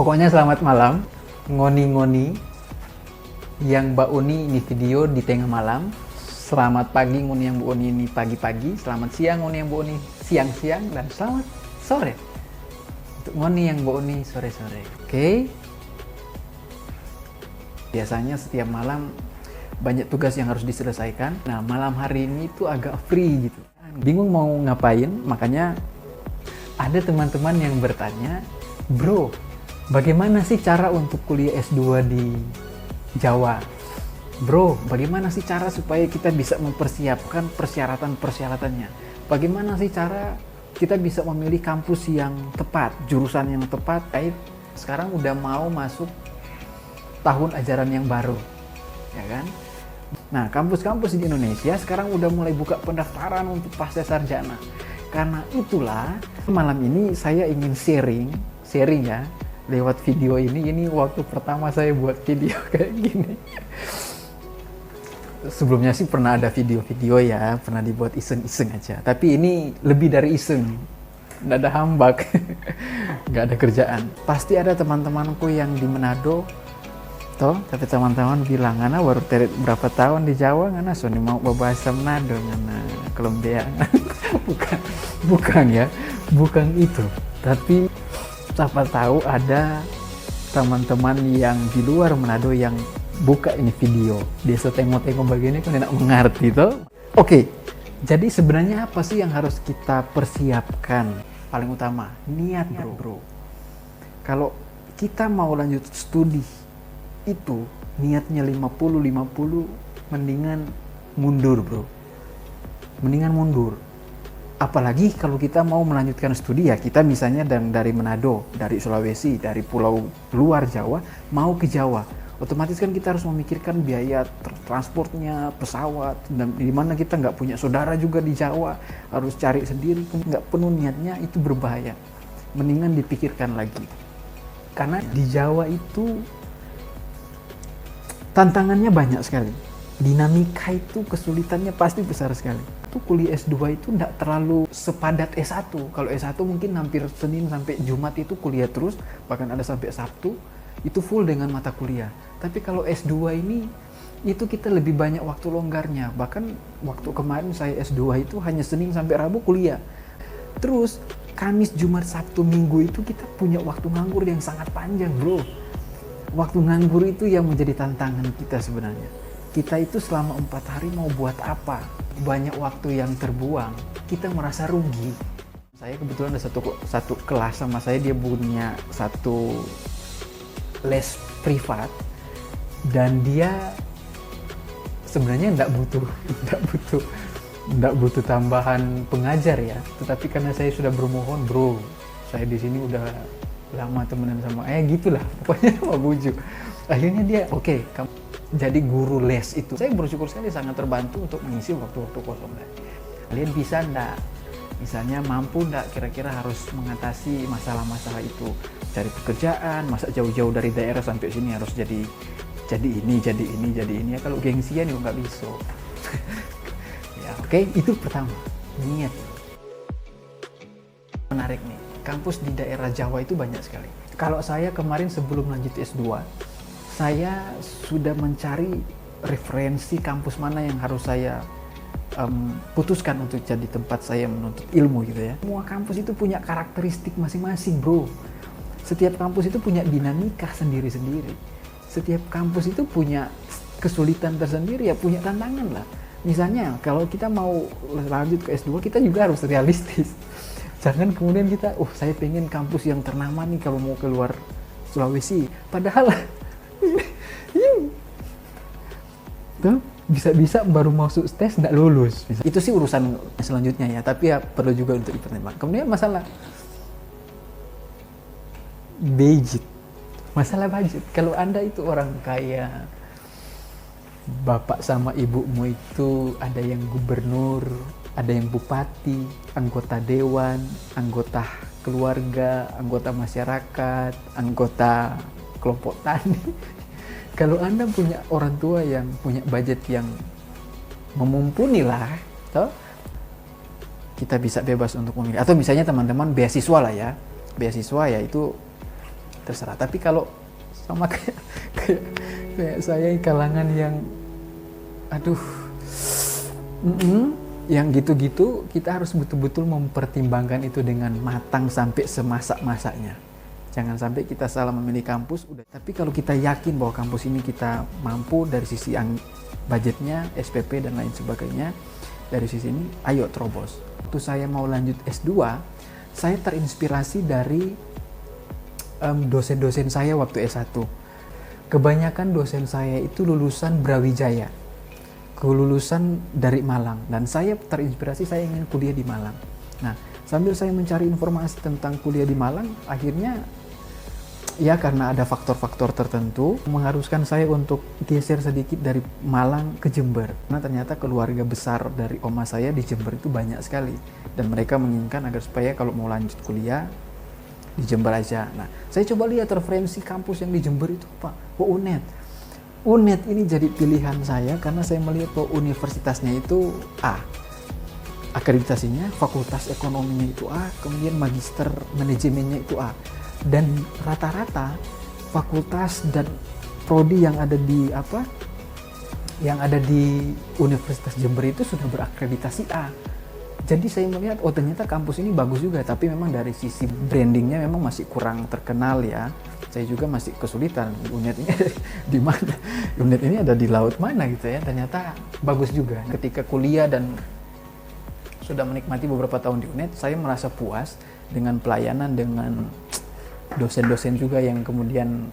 Pokoknya selamat malam, ngoni-ngoni yang Mbak Uni ini video di tengah malam. Selamat pagi ngoni yang Bu Uni ini pagi-pagi. Selamat siang ngoni yang Bu Uni siang-siang. Dan selamat sore untuk ngoni yang Bu Uni sore-sore. Oke? Biasanya setiap malam banyak tugas yang harus diselesaikan. Nah, malam hari ini tuh agak free gitu. Bingung mau ngapain, makanya ada teman-teman yang bertanya, "Bro, bagaimana sih cara untuk kuliah S2 di Jawa? Bro, bagaimana sih cara supaya kita bisa mempersiapkan persyaratan-persyaratannya? Bagaimana sih cara kita bisa memilih kampus yang tepat, jurusan yang tepat?" Sekarang udah mau masuk tahun ajaran yang baru, ya kan? Nah, kampus-kampus di Indonesia sekarang udah mulai buka pendaftaran untuk pasca sarjana. Karena itulah malam ini saya ingin sharing ya, lewat video ini. Ini waktu pertama saya buat video kayak gini. Sebelumnya sih pernah ada video-video ya, pernah dibuat iseng-iseng aja. Tapi ini lebih dari iseng, nggak ada hambak, nggak ada kerjaan. Pasti ada teman-temanku yang di Manado, toh, tapi teman-teman bilang, "Ngana baru berapa tahun di Jawa, Ngana Sony mau bahasa Manado, Ngana kelembea." bukan itu. Tapi siapa tahu ada teman-teman yang di luar Manado yang buka ini video, dia tengok-tengok begini kan enak mengerti toh. Oke, jadi sebenarnya apa sih yang harus kita persiapkan? Paling utama niat bro. Kalau kita mau lanjut studi itu niatnya 50-50, mendingan mundur bro, mendingan mundur. Apalagi kalau kita mau melanjutkan studi ya, kita misalnya dari Manado, dari Sulawesi, dari pulau luar Jawa mau ke Jawa, otomatis kan kita harus memikirkan biaya transportnya, pesawat, dan di mana kita nggak punya saudara juga di Jawa, harus cari sendiri, nggak penuh niatnya, itu berbahaya. Mendingan dipikirkan lagi, karena di Jawa itu tantangannya banyak sekali, dinamika itu kesulitannya pasti besar sekali. Itu kuliah S2 itu tidak terlalu sepadat S1. Kalau S1 mungkin hampir Senin sampai Jumat itu kuliah terus, bahkan ada sampai Sabtu, itu full dengan mata kuliah. Tapi kalau S2 ini, itu kita lebih banyak waktu longgarnya. Bahkan waktu kemarin saya S2 itu hanya Senin sampai Rabu kuliah. Terus Kamis, Jumat, Sabtu, Minggu itu kita punya waktu nganggur yang sangat panjang bro. Waktu nganggur itu yang menjadi tantangan kita sebenarnya. Kita itu selama 4 hari mau buat apa? Banyak waktu yang terbuang, kita merasa rugi. Saya kebetulan ada satu kelas sama saya, dia punya satu les privat, dan dia sebenarnya nggak butuh tambahan pengajar ya. Tetapi karena saya sudah bermohon, bro, saya di sini udah lama temenan sama, gitulah, pokoknya sama bujuk. Akhirnya dia, oke, kamu jadi guru les itu. Saya bersyukur sekali, sangat terbantu untuk mengisi waktu-waktu kosong. Kalian bisa enggak? Misalnya mampu enggak kira-kira harus mengatasi masalah-masalah itu? Cari pekerjaan, masa jauh-jauh dari daerah sampai sini harus jadi ini. Ya kalau gengsian juga nggak bisa. Ya, oke, itu pertama, niat. Menarik nih, kampus di daerah Jawa itu banyak sekali. Kalau saya kemarin sebelum lanjut S2, saya sudah mencari referensi kampus mana yang harus saya putuskan untuk jadi tempat saya menuntut ilmu gitu ya. Semua kampus itu punya karakteristik masing-masing bro. Setiap kampus itu punya dinamika sendiri-sendiri. Setiap kampus itu punya kesulitan tersendiri, ya punya tantangan lah. Misalnya kalau kita mau lanjut ke S2, kita juga harus realistis. Jangan kemudian kita, saya pengen kampus yang ternama nih kalau mau keluar Sulawesi. Padahal tuh bisa-bisa baru masuk tes nggak lulus. Itu sih urusan selanjutnya ya, tapi ya perlu juga untuk dipertimbangkan. Kemudian masalah budget. Kalau Anda itu orang kaya, bapak sama ibumu itu ada yang gubernur, ada yang bupati, anggota dewan, anggota keluarga, anggota masyarakat, anggota kelompok tani. Kalau Anda punya orang tua yang punya budget yang memumpuni lah, toh, kita bisa bebas untuk memilih. Atau misalnya teman-teman beasiswa lah ya, beasiswa ya itu terserah. Tapi kalau sama kayak saya kalangan yang yang gitu-gitu, kita harus betul-betul mempertimbangkan itu dengan matang sampai semasak-masaknya. Jangan sampai kita salah memilih kampus. Tapi kalau kita yakin bahwa kampus ini kita mampu dari sisi budgetnya, SPP dan lain sebagainya, dari sisi ini, ayo terobos. Waktu saya mau lanjut S2, saya terinspirasi dari dosen-dosen saya waktu S1. Kebanyakan dosen saya itu lulusan Brawijaya, kelulusan dari Malang, dan saya terinspirasi, saya ingin kuliah di Malang. Nah, sambil saya mencari informasi tentang kuliah di Malang, akhirnya ya karena ada faktor-faktor tertentu mengharuskan saya untuk geser sedikit dari Malang ke Jember. Karena ternyata keluarga besar dari oma saya di Jember itu banyak sekali, dan mereka menginginkan agar supaya kalau mau lanjut kuliah di Jember aja. Nah, saya coba lihat referensi kampus yang di Jember itu apa? Oh, UNED. UNED ini jadi pilihan saya karena saya melihat bahwa universitasnya itu A. Akreditasinya, fakultas ekonominya itu A, kemudian magister manajemennya itu A. Dan rata-rata fakultas dan prodi yang ada di Universitas Jember itu sudah berakreditasi A. Jadi saya melihat, oh ternyata kampus ini bagus juga, tapi memang dari sisi brandingnya memang masih kurang terkenal ya. Saya juga masih kesulitan, UNED ini di mana? UNED ini ada di laut mana gitu ya. Ternyata bagus juga. Ketika kuliah dan sudah menikmati beberapa tahun di UNED, saya merasa puas dengan pelayanan, dengan dosen-dosen juga yang kemudian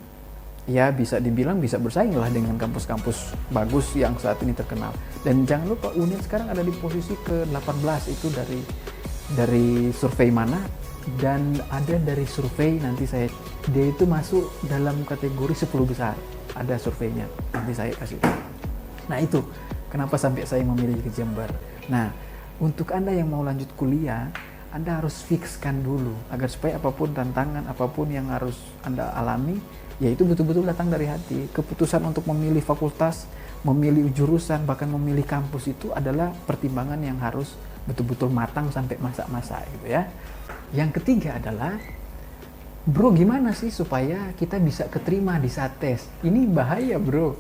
ya bisa dibilang bisa bersaing lah dengan kampus-kampus bagus yang saat ini terkenal. Dan jangan lupa UNED sekarang ada di posisi ke-18 itu dari survei mana, dan ada dari survei nanti dia itu masuk dalam kategori 10 besar, ada surveinya, nanti saya kasih tahu. Nah itu kenapa sampai saya memilih ke Jember. Nah, untuk Anda yang mau lanjut kuliah, Anda harus fikskan dulu agar supaya apapun tantangan, apapun yang harus Anda alami, yaitu betul-betul datang dari hati. Keputusan untuk memilih fakultas, memilih jurusan, bahkan memilih kampus itu adalah pertimbangan yang harus betul-betul matang sampai masak-masak gitu ya. Yang ketiga adalah, bro, gimana sih supaya kita bisa keterima di saat tes? Ini bahaya, bro.